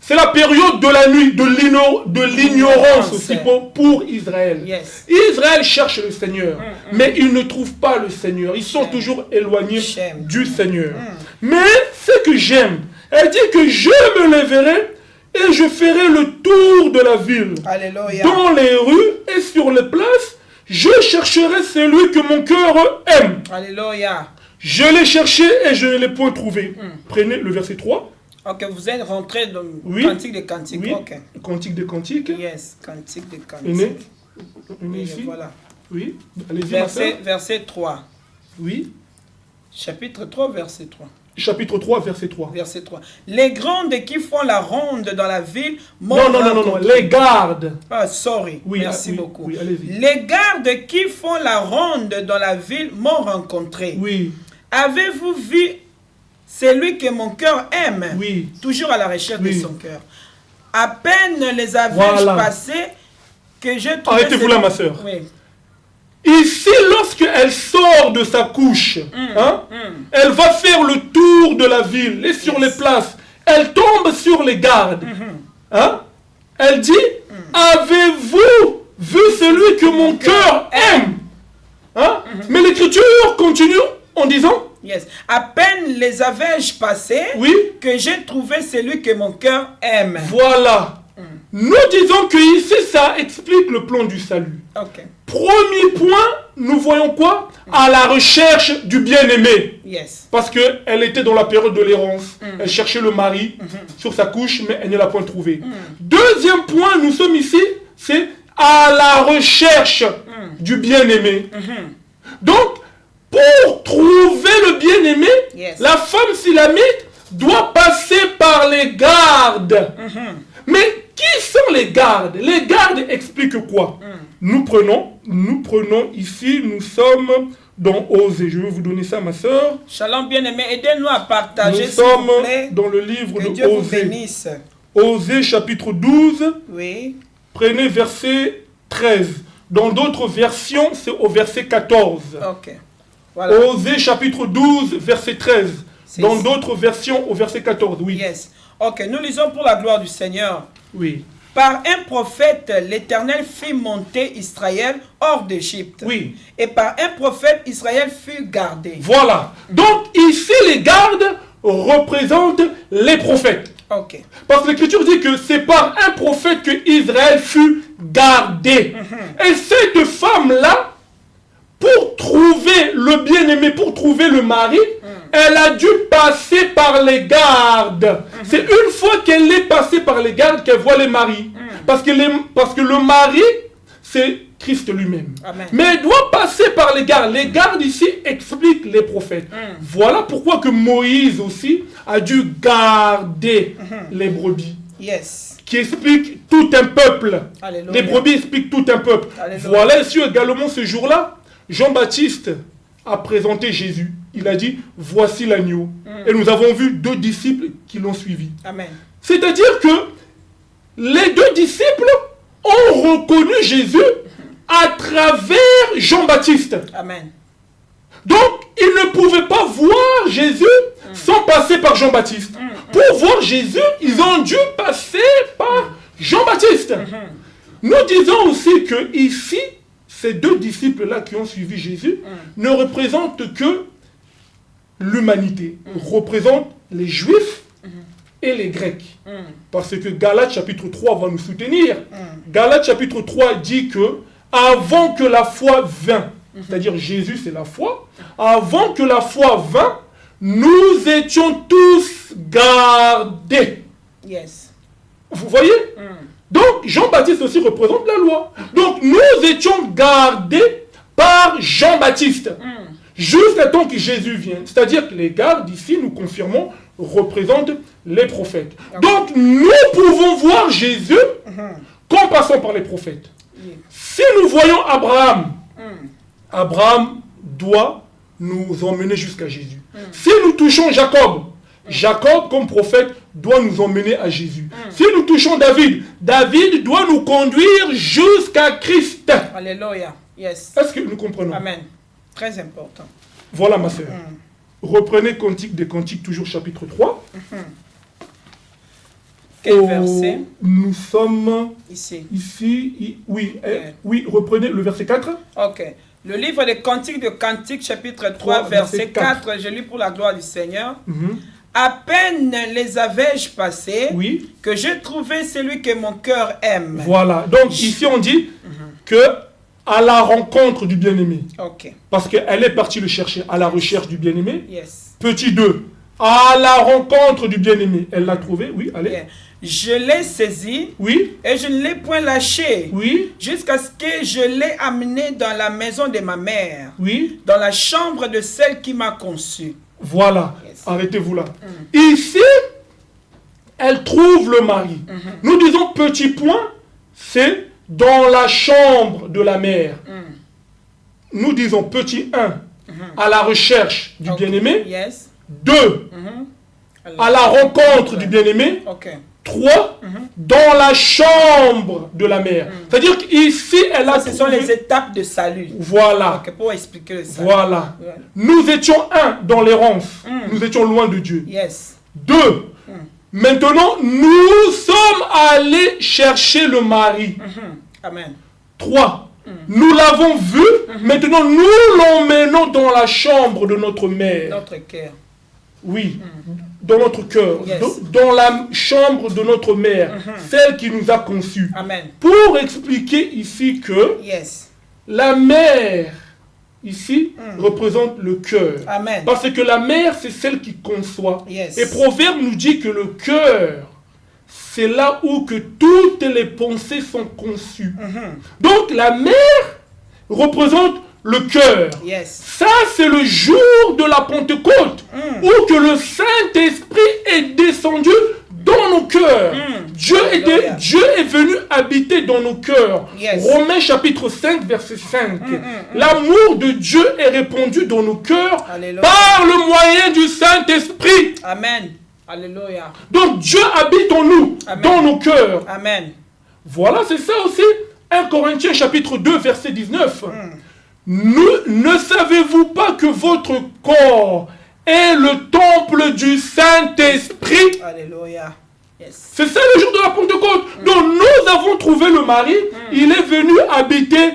C'est la période de la nuit, de l'ignorance aussi pour Israël. Yes. Israël cherche le Seigneur, mais ils ne trouvent pas le Seigneur. Ils sont toujours éloignés J'aime. du Seigneur. Mais ce que j'aime, elle dit que je me lèverai et je ferai le tour de la ville. Alléluia. Dans les rues et sur les places, je chercherai celui que mon cœur aime. Alléluia. Je l'ai cherché et je ne l'ai point trouvé. Prenez le verset 3. Ok, vous êtes rentré dans Oui. Cantique des Cantiques. Oui. Ok. Cantique des Cantiques. Yes, Cantique des On est, Cantiques. on est Et ici. voilà. Oui. Allez-y, ma sœur. Verset 3. Oui. Chapitre 3, verset 3. Chapitre 3, verset 3. Verset 3. Les grandes qui font la ronde dans la ville m'ont Non. rencontré. Les gardes. Ah, sorry. Oui, Merci oui, beaucoup. oui, allez-y. Les gardes qui font la ronde dans la ville m'ont rencontré. Oui. Avez-vous vu celui que mon cœur aime? Oui. Toujours à la recherche Oui. de son cœur. À peine les avais-je Voilà. passés que je trouvais... Arrêtez-vous là, ma sœur. Oui. Ici, lorsque elle sort de sa couche, elle va faire le tour de la ville et sur les places. Elle tombe sur les gardes. Elle dit, avez-vous vu celui que mon cœur aime? Mais l'écriture continue en disant, Yes. À peine les avais-je passés oui, que j'ai trouvé celui que mon cœur aime. voilà. Nous disons que ici, ça explique le plan du salut. Ok. Premier point, nous voyons quoi? À la recherche du bien-aimé. Yes. Parce qu'elle était dans la période de l'errance. Elle cherchait le mari sur sa couche, mais elle ne l'a point trouvé. Deuxième point, nous sommes ici, c'est à la recherche du bien-aimé. Donc, pour trouver le bien-aimé, Yes. la femme silamite doit passer par les gardes. Mais qui sont les gardes? Les gardes expliquent quoi? Nous prenons ici, nous sommes dans Osée. Je vais vous donner ça, ma soeur. Shalom bien-aimé, aidez-nous à partager, Nous s'il sommes vous plaît. dans le livre Que de Dieu vous Osée. bénisse. Osée chapitre 12, Oui. prenez verset 13. Dans d'autres versions, c'est au verset 14. Ok. Voilà. Osée chapitre 12, verset 13. C'est Dans ici. d'autres versions, au verset 14. Oui. Yes. Ok, nous lisons pour la gloire du Seigneur. Oui. Par un prophète, l'Éternel fit monter Israël hors d'Égypte. Oui. Et par un prophète, Israël fut gardé. Voilà. Donc ici, les gardes représentent les prophètes. Ok. Parce que l'Écriture dit que c'est par un prophète que Israël fut gardé. Et cette femme-là, pour trouver le bien-aimé, pour trouver le mari, elle a dû passer par les gardes. C'est une fois qu'elle est passée par les gardes qu'elle voit les maris. Parce que le mari, c'est Christ lui-même. Amen. Mais elle doit passer par les gardes. Les gardes ici expliquent les prophètes. Voilà pourquoi que Moïse aussi a dû garder les brebis. Yes. Qui explique tout un peuple. Alléluia. Les brebis expliquent tout un peuple. Alléluia. Voilà ici également ce jour-là, Jean-Baptiste a présenté Jésus. Il a dit, voici l'agneau. Et nous avons vu 2 disciples qui l'ont suivi. Amen. C'est-à-dire que les 2 disciples ont reconnu Jésus à travers Jean-Baptiste. Amen. Donc, ils ne pouvaient pas voir Jésus sans passer par Jean-Baptiste. Pour voir Jésus, ils ont dû passer par Jean-Baptiste. Nous disons aussi que ici, ces deux disciples-là qui ont suivi Jésus ne représentent que l'humanité, représentent les Juifs et les Grecs. Parce que Galates chapitre 3 va nous soutenir. Galates chapitre 3 dit que avant que la foi vint, c'est-à-dire Jésus c'est la foi, avant que la foi vint, nous étions tous gardés. Yes. Vous voyez? Donc Jean-Baptiste aussi représente la loi. Donc nous étions gardés par Jean-Baptiste. Jusqu'à temps que Jésus vienne. C'est-à-dire que les gardes ici, nous confirmons, représentent les prophètes. Donc nous pouvons voir Jésus qu'en passant par les prophètes. Si nous voyons Abraham, Abraham doit nous emmener jusqu'à Jésus. Si nous touchons Jacob, Jacob comme prophète doit nous emmener à Jésus. Si nous touchons David, David doit nous conduire jusqu'à Christ. Alléluia. Yes. Est-ce que nous comprenons? Amen. Très important. Voilà ma sœur. Reprenez Cantique des Cantiques, toujours chapitre 3. Quel verset? Nous sommes ici. Oui, reprenez le verset 4. Ok. Le livre des Cantiques de Cantiques, chapitre 3, verset 4. Je lis pour la gloire du Seigneur. À peine les avais-je passés que j'ai trouvé celui que mon cœur aime. Voilà. Donc ici on dit que à la rencontre du bien-aimé. Ok. Parce qu'elle est partie le chercher à la recherche du bien-aimé. Yes. Petit 2. À la rencontre du bien-aimé. Elle l'a trouvé. Oui, allez. Yeah. Je l'ai saisi. Oui. Et je ne l'ai point lâché. Oui. Jusqu'à ce que je l'ai amené dans la maison de ma mère. Oui. Dans la chambre de celle qui m'a conçu. Voilà. Yes. Arrêtez-vous là. Ici, elle trouve le mari. Nous disons petit point, c'est dans la chambre de la mère. Nous disons petit 1, à la recherche du bien-aimé. Yes. 2, à la rencontre du bien-aimé. 3, dans la chambre de la mère. C'est-à-dire qu'ici, elle a... Ce sont les étapes de salut. Voilà. Pour expliquer le salut. Voilà. Nous étions dans l'errance. Nous étions loin de Dieu. Yes. 2, maintenant, nous sommes allés chercher le mari. Amen. 3, nous l'avons vu. Maintenant, nous l'emmenons dans la chambre de notre mère. Notre cœur. Oui, dans notre cœur, Yes. dans la chambre de notre mère, celle qui nous a conçus. Amen. Pour expliquer ici que la mère, ici, représente le cœur. Amen. Parce que la mère, c'est celle qui conçoit. Yes. Et Proverbe nous dit que le cœur, c'est là où que toutes les pensées sont conçues. Donc la mère représente le cœur. Yes. Ça, c'est le jour de la Pentecôte, où que le Saint-Esprit est descendu dans nos cœurs. Dieu est venu habiter dans nos cœurs. Yes. Romains chapitre 5, verset 5. L'amour de Dieu est répandu dans nos cœurs par le moyen du Saint-Esprit. Amen. Alléluia. Donc Dieu habite en nous, dans nos cœurs. Amen. Voilà, c'est ça aussi. 1 Corinthiens chapitre 2, verset 19. Ne savez-vous pas que votre corps est le temple du Saint-Esprit? Alléluia. Yes. C'est ça le jour de la Pentecôte. Donc nous avons trouvé le mari. Il est venu habiter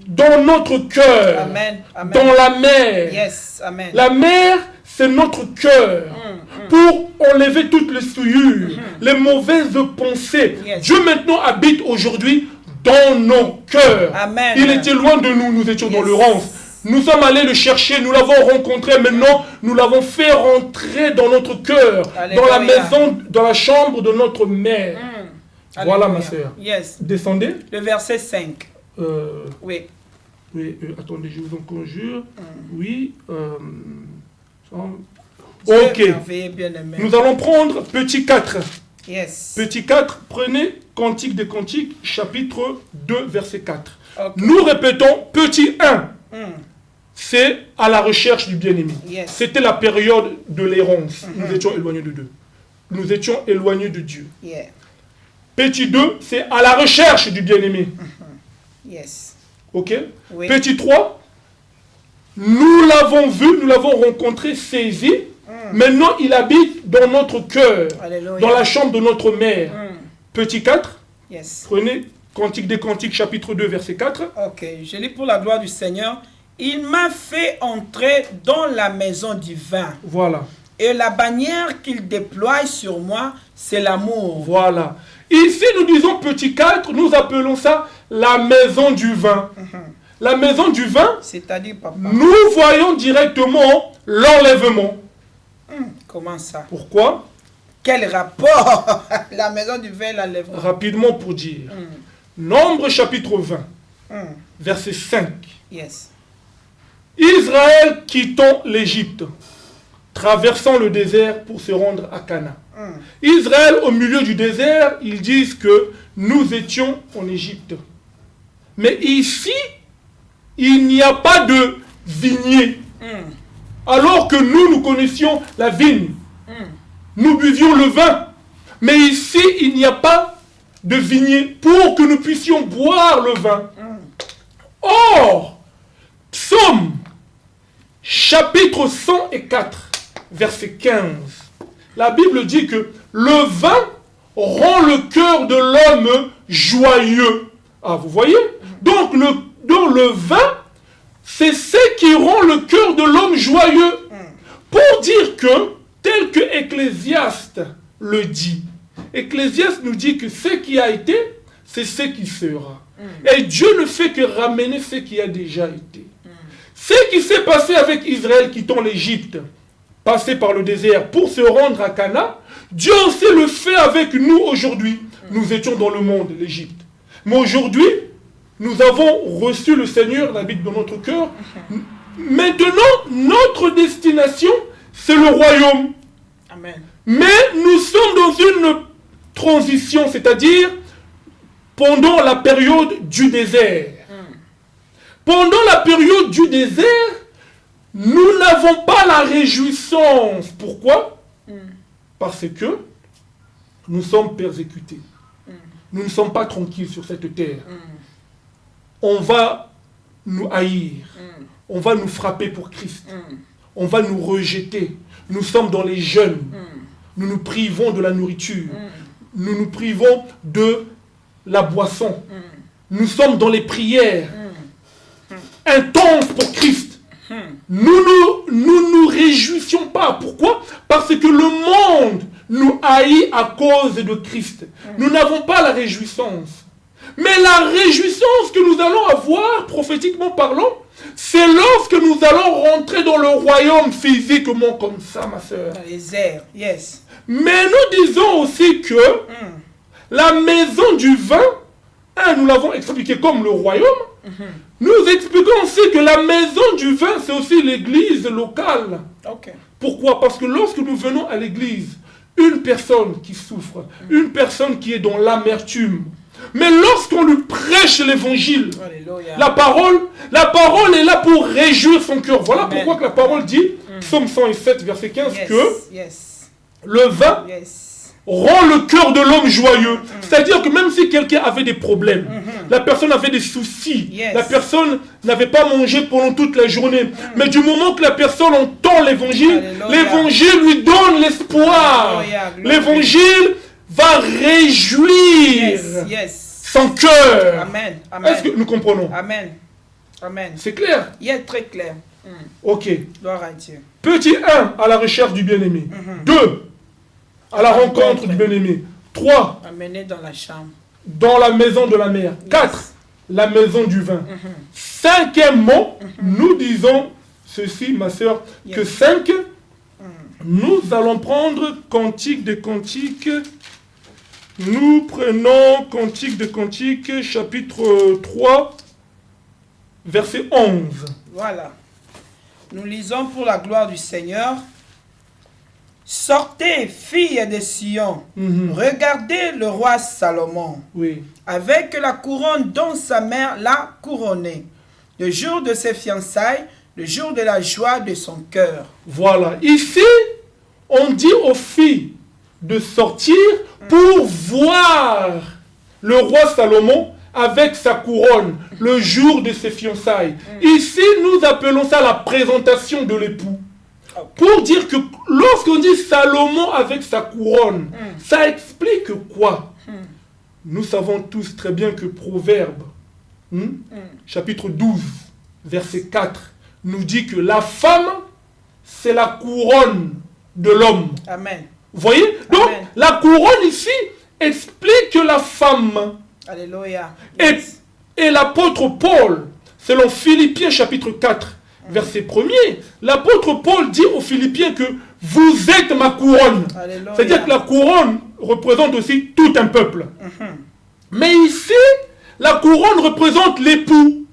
dans notre cœur. Amen. Amen. Dans la mère. Yes. Amen. La mère, c'est notre cœur. Pour enlever toutes les souillures, les mauvaises pensées. Yes. Dieu maintenant habite aujourd'hui dans nos cœurs. Amen. Il était loin de nous, nous étions dans l'errance. Nous sommes allés le chercher, nous l'avons rencontré, maintenant nous l'avons fait rentrer dans notre cœur, dans la maison, dans la chambre de notre mère. Voilà ma sœur. Yes. Descendez. Le verset 5. Oui. Oui, attendez, je vous en conjure. Oui. Ok. Nous allons prendre petit 4. Yes. Petit 4, prenez Cantique des Cantiques, chapitre 2, verset 4. Okay. Nous répétons petit 1. C'est à la recherche du bien-aimé. Yes. C'était la période de l'errance. Nous étions éloignés de Dieu. Nous étions éloignés de Dieu. Yeah. Petit 2, c'est à la recherche du bien-aimé. Yes. Ok. Oui. Petit 3, Nous l'avons vu, nous l'avons rencontré, saisi. Maintenant, il habite dans notre cœur, dans la chambre de notre mère. Petit 4. Yes. Prenez Cantique des Cantiques, chapitre 2, verset 4. Ok, je lis pour la gloire du Seigneur. Il m'a fait entrer dans la maison du vin. Voilà. Et la bannière qu'il déploie sur moi, c'est l'amour. Voilà. Ici, nous disons petit 4, nous appelons ça la maison du vin. La maison du vin, c'est-à-dire, papa, nous voyons directement l'enlèvement. Comment ça? Pourquoi? Quel rapport? La maison du vin et l'enlèvement. Rapidement pour dire. Nombre chapitre 20, verset 5. Yes. Israël quittant l'Égypte, traversant le désert pour se rendre à Canaan. Israël, au milieu du désert, ils disent que nous étions en Égypte. Mais ici, il n'y a pas de vignier. Alors que nous connaissions la vigne. Nous buvions le vin. Mais ici, il n'y a pas de vignier pour que nous puissions boire le vin. Or, Psaume, chapitre 104, verset 15. La Bible dit que le vin rend le cœur de l'homme joyeux. Ah, vous voyez? Donc le vin, c'est ce qui rend le cœur de l'homme joyeux. Pour dire que, tel que Ecclésiaste le dit, Ecclésiaste nous dit que ce qui a été, c'est ce qui sera. Et Dieu ne fait que ramener ce qui a déjà été. Ce qui s'est passé avec Israël quittant l'Égypte, passé par le désert pour se rendre à Canaan, Dieu aussi le fait avec nous aujourd'hui. Nous étions dans le monde, l'Égypte. Mais aujourd'hui, nous avons reçu le Seigneur, il habite dans notre cœur. Maintenant, notre destination, c'est le royaume. Amen. Mais nous sommes dans une transition, c'est-à-dire pendant la période du désert. Pendant la période du désert, nous n'avons pas la réjouissance. Pourquoi? Parce que nous sommes persécutés. Nous ne sommes pas tranquilles sur cette terre. On va nous haïr. On va nous frapper pour Christ. On va nous rejeter. Nous sommes dans les jeûnes. Nous nous privons de la nourriture. Nous nous privons de la boisson. Nous sommes dans les prières intenses pour Christ. Nous réjouissions pas. Pourquoi? Parce que le monde nous haït à cause de Christ. Nous n'avons pas la réjouissance. Mais la réjouissance que nous allons avoir, prophétiquement parlant, c'est lorsque nous allons rentrer dans le royaume physiquement comme ça, ma soeur. Dans les airs, yes. Mais nous disons aussi que la maison du vin, nous l'avons expliqué comme le royaume. Nous expliquons aussi que la maison du vin, c'est aussi l'église locale. Okay. Pourquoi? Parce que lorsque nous venons à l'église, une personne qui souffre, une personne qui est dans l'amertume, mais lorsqu'on lui prêche l'évangile, la parole est là pour réjouir son cœur. Voilà pourquoi que la parole dit, Psaume 107, verset 15, que le vin rend le cœur de l'homme joyeux. C'est-à-dire que même si quelqu'un avait des problèmes, la personne avait des soucis, la personne n'avait pas mangé pendant toute la journée, mais du moment que la personne entend l'évangile, l'évangile lui donne l'espoir. L'évangile va réjouir son cœur. Amen. Est-ce que nous comprenons? Amen. Amen. C'est clair? Il est très clair. Ok. Gloire à Dieu. Petit 1, à la recherche du bien-aimé. 2, à la rencontre du bien-aimé. 3, amené dans la chambre. Dans la maison de la mère. 4, la maison du vin. Cinquièmement, nous disons ceci, ma soeur, que 5, nous allons prendre Cantique de Cantiques. Nous prenons Cantique de Cantiques, chapitre 3, verset 11. Voilà. Nous lisons pour la gloire du Seigneur. Sortez, filles de Sion, regardez le roi Salomon, avec la couronne dont sa mère l'a couronné, le jour de ses fiançailles, le jour de la joie de son cœur. Voilà. Ici, on dit aux filles de sortir pour voir le roi Salomon avec sa couronne le jour de ses fiançailles. Ici, nous appelons ça la présentation de l'époux. Pour dire que lorsqu'on dit Salomon avec sa couronne, ça explique quoi? Nous savons tous très bien que Proverbe, chapitre 12, verset 4, nous dit que la femme, c'est la couronne de l'homme. Amen. Vous voyez? Donc, Amen. la couronne ici explique que la femme. Alléluia. Et l'apôtre Paul, selon Philippiens chapitre 4, verset 1er, l'apôtre Paul dit aux Philippiens que vous êtes ma couronne. C'est-à-dire que la couronne représente aussi tout un peuple. Mais ici, la couronne représente l'époux.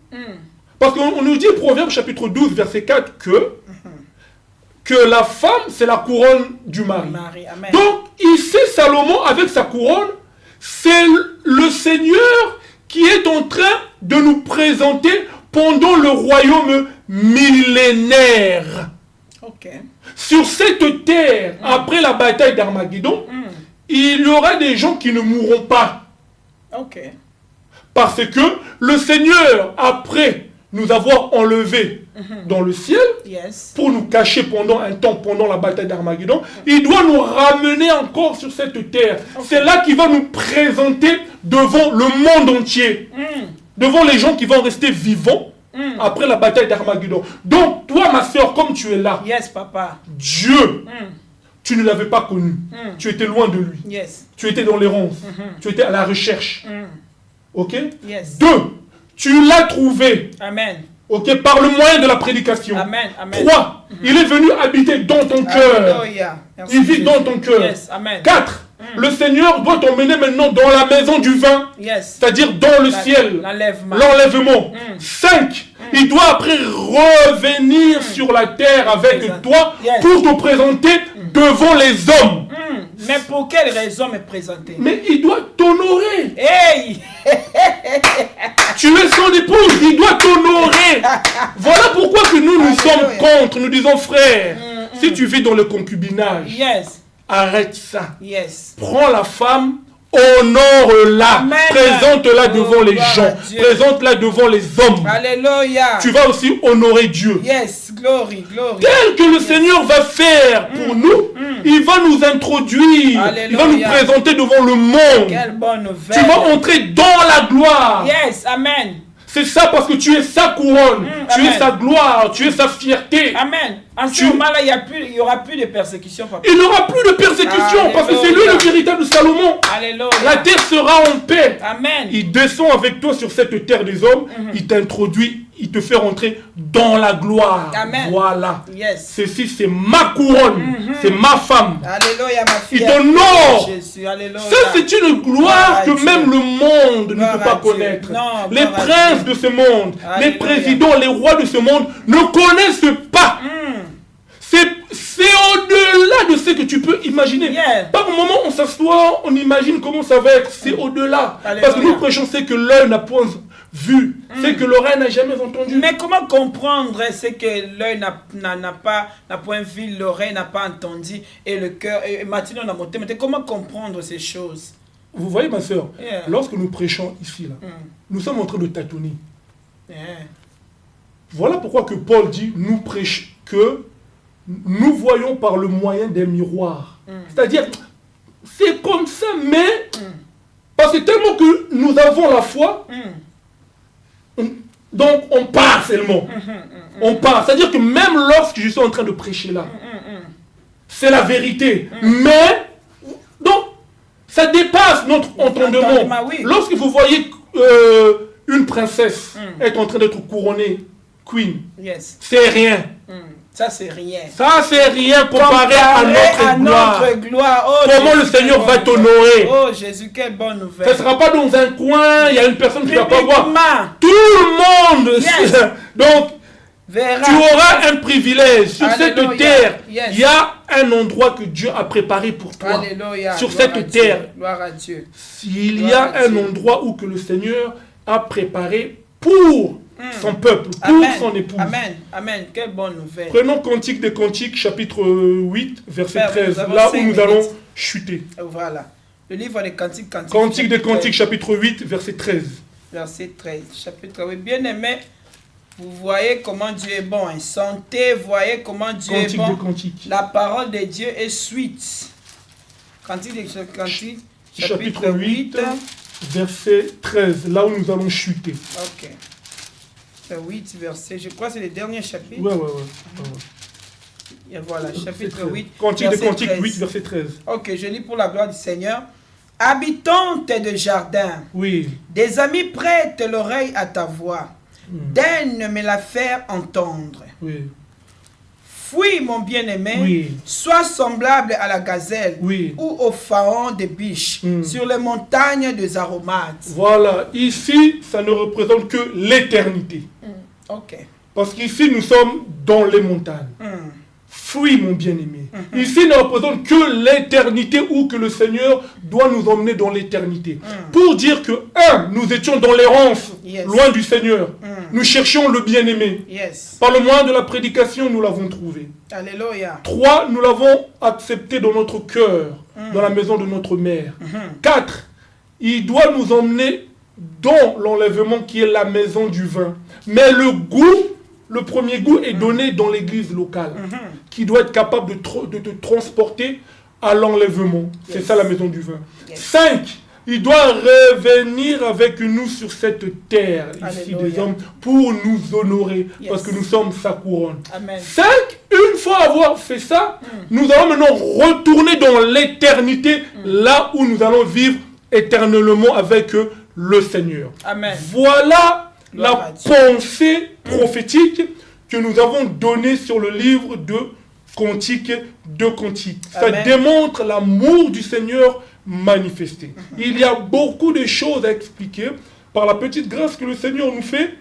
Parce qu'on nous dit, Proverbe chapitre 12, verset 4, que la femme, c'est la couronne du mari. Amen. Donc, ici, Salomon, avec sa couronne, c'est le Seigneur qui est en train de nous présenter pendant le royaume millénaire. Sur cette terre, après la bataille d'Armageddon, il y aura des gens qui ne mourront pas. Parce que le Seigneur, après nous avoir enlevés dans le ciel, pour nous cacher pendant un temps, pendant la bataille d'Armageddon, il doit nous ramener encore sur cette terre. C'est là qu'il va nous présenter devant le monde entier, devant les gens qui vont rester vivants après la bataille d'Armageddon. Donc, toi, ma soeur, comme tu es là, papa. Dieu, tu ne l'avais pas connu. Tu étais loin de lui. Tu étais dans l'errance. Tu étais à la recherche. Ok? 2. Tu l'as trouvé. Amen. Ok, par le moyen de la prédication. Amen. 3. Il est venu habiter dans ton cœur. Il vit dans ton cœur. 4. Le Seigneur doit t'emmener maintenant dans la maison du vin. C'est-à-dire dans le ciel. L'enlèvement. 5. Il doit après revenir sur la terre avec toi pour te présenter devant les hommes. Mais pour quelle raison me présenter? Mais il doit t'honorer. Hey! Tu es son épouse, il doit t'honorer. Voilà pourquoi que nous sommes contre. Nous disons, frère, si tu vis dans le concubinage, arrête ça. Prends la femme, honore-la, présente-la devant les gens, présente-la devant les hommes. Alléluia. Tu vas aussi honorer Dieu. Glory. Tel que le Seigneur va faire pour nous, il va nous introduire, il va nous présenter devant le monde. Quelle bonne nouvelle. Tu vas entrer dans la gloire. Amen. C'est ça parce que tu es sa couronne, tu es sa gloire, tu es sa fierté. Amen. En ce moment-là, il n'y aura plus de persécution, papa. Il n'y aura plus de persécution parce que c'est lui le véritable Salomon. Alléluia. La terre sera en paix. Amen. Il descend avec toi sur cette terre des hommes, il t'introduit, il te fait rentrer dans la gloire. Amen. Voilà. Ceci, c'est ma couronne, c'est ma femme. Alléluia, ma fille. Il t'honore. Alléluia. Ça, c'est une gloire que même le monde ne peut pas connaître. Non, les princes de ce monde, les présidents, les rois de ce monde ne connaissent pas. C'est au-delà de ce que tu peux imaginer. Par moment, on s'assoit, on imagine comment ça va être. C'est au-delà. Parce que nous prêchons ce que l'œil n'a point vu, ce que l'oreille n'a jamais entendu. Mais comment comprendre ce que l'œil n'a point vu, l'oreille n'a pas entendu et le cœur, et maintenant on a monté. Mais comment comprendre ces choses? Vous voyez, ma soeur, lorsque nous prêchons ici, là, nous sommes en train de tâtonner. Voilà pourquoi que Paul dit, nous prêchons que nous voyons par le moyen des miroirs. C'est-à-dire, c'est comme ça, mais parce que tellement que nous avons la foi, donc on part seulement. On part. C'est-à-dire que même lorsque je suis en train de prêcher là, c'est la vérité. Mais, donc, ça dépasse notre entendement. Lorsque vous voyez une princesse être en train d'être couronnée, queen, c'est rien. Ça, c'est rien. Ça, c'est rien comparé à notre gloire. Oh, comment Jésus, le Seigneur va t'honorer. Oh Jésus, quelle bonne nouvelle. Ça ne sera pas dans un coin, il y a une personne qui ne va pas voir. Tout le monde. Donc, tu auras un privilège. Sur cette terre, il y a un endroit que Dieu a préparé pour toi. Alléluia. Sur cette terre. Gloire à Dieu. Il y a un endroit où que le Seigneur a préparé pour son peuple, pour son épouse. Amen. Quelle bonne nouvelle. Prenons Cantique des Cantiques, chapitre 8, verset 13. Là où nous allons chuter. Voilà. Le livre des Cantiques. Cantique des Cantiques, chapitre 8, verset 13. verset 13. Chapitre 8. Bien aimé, vous voyez comment Dieu est bon. Santé, voyez comment Dieu est bon. La parole de Dieu est suite. Cantique de Cantique, chapitre 8, verset 13. Là où nous allons chuter. Ok. 8, verset, je crois que c'est le dernier chapitre. Ouais. Et voilà, chapitre 8. Cantique de Cantique 8, verset 13. Ok, je lis pour la gloire du Seigneur. Habitante de jardin, oui. Des amis prêtent l'oreille à ta voix, daigne me la faire entendre. Oui. Fuis, mon bien-aimé, oui. Sois semblable à la gazelle oui. ou au pharaon des biches sur les montagnes des aromates. Voilà, ici, ça ne représente que l'éternité. Ok. Parce qu'ici, nous sommes dans les montagnes. Fuis, mon bien-aimé. Ici ne représente que l'éternité ou que le Seigneur doit nous emmener dans l'éternité. Pour dire que, nous étions dans l'errance, loin du Seigneur. Nous cherchions le bien-aimé. Par le moyen de la prédication, nous l'avons trouvé. Alléluia. 3, nous l'avons accepté dans notre cœur, dans la maison de notre mère. 4, il doit nous emmener dans l'enlèvement qui est la maison du vin. Mais le premier goût est donné dans l'église locale, qui doit être capable de te transporter à l'enlèvement. C'est ça la maison du vin. 5, il doit revenir avec nous sur cette terre, ici des hommes, pour nous honorer, parce que nous sommes sa couronne. 5, une fois avoir fait ça, nous allons maintenant retourner dans l'éternité, là où nous allons vivre éternellement avec le Seigneur. Amen. Voilà la pensée prophétique que nous avons donnée sur le livre de Cantique de Cantique. Ça démontre l'amour du Seigneur manifesté. Il y a beaucoup de choses à expliquer. Par la petite grâce que le Seigneur nous fait,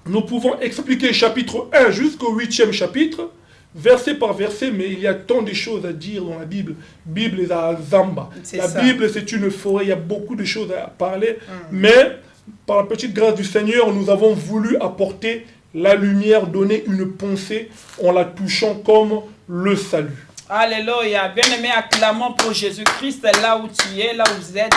nous pouvons expliquer chapitre 1 jusqu'au 8e chapitre, verset par verset, mais il y a tant de choses à dire dans la Bible. Bible est à Zamba. La Bible, c'est une forêt, il y a beaucoup de choses à parler, mais par la petite grâce du Seigneur, nous avons voulu apporter la lumière, donner une pensée en la touchant comme le salut. Alléluia. Bien-aimé, acclamons pour Jésus-Christ là où tu es, là où vous êtes.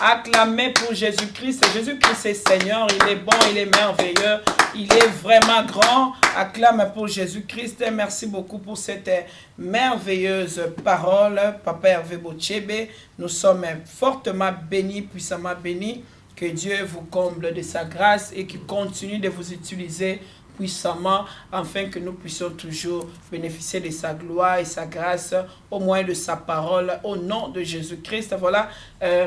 Acclamez pour Jésus-Christ. Jésus-Christ est Seigneur, il est bon, il est merveilleux, il est vraiment grand. Acclame pour Jésus-Christ. Merci beaucoup pour cette merveilleuse parole, Papa Hervé Bochebe. Nous sommes fortement bénis, puissamment bénis. Que Dieu vous comble de sa grâce et qu'il continue de vous utiliser puissamment afin que nous puissions toujours bénéficier de sa gloire et sa grâce au moyen de sa parole au nom de Jésus-Christ. Voilà,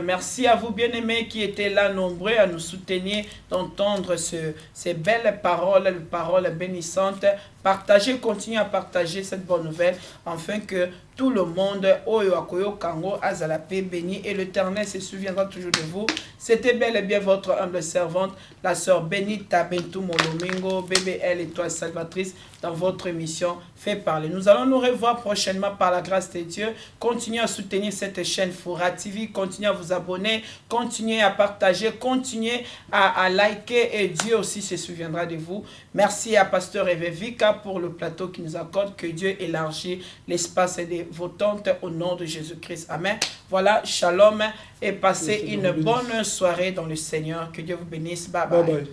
merci à vous bien-aimés qui étaient là nombreux à nous soutenir, d'entendre ces belles paroles bénissantes. Partagez, continuez à partager cette bonne nouvelle afin que tout le monde, Oyo Akoyo Kango, Azalape, béni et l'Éternel se souviendra toujours de vous. C'était bel et bien votre humble servante, la sœur Benita Bentou Molomingo, BBL Étoile Salvatrice, dans votre émission Fait Parler. Nous allons nous revoir prochainement par la grâce de Dieu. Continuez à soutenir cette chaîne Fora TV, continuez à vous abonner, continuez à partager, continuez à liker et Dieu aussi se souviendra de vous. Merci à Pasteur Hervé Vika pour le plateau qui nous accorde. Que Dieu élargisse l'espace de vos tentes au nom de Jésus-Christ. Amen. Voilà, shalom et passez une bonne soirée dans le Seigneur. Que Dieu vous bénisse. Bye bye. Bye bye.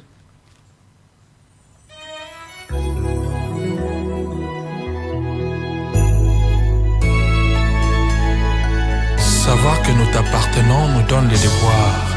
Savoir que nous t'appartenons nous donne le devoir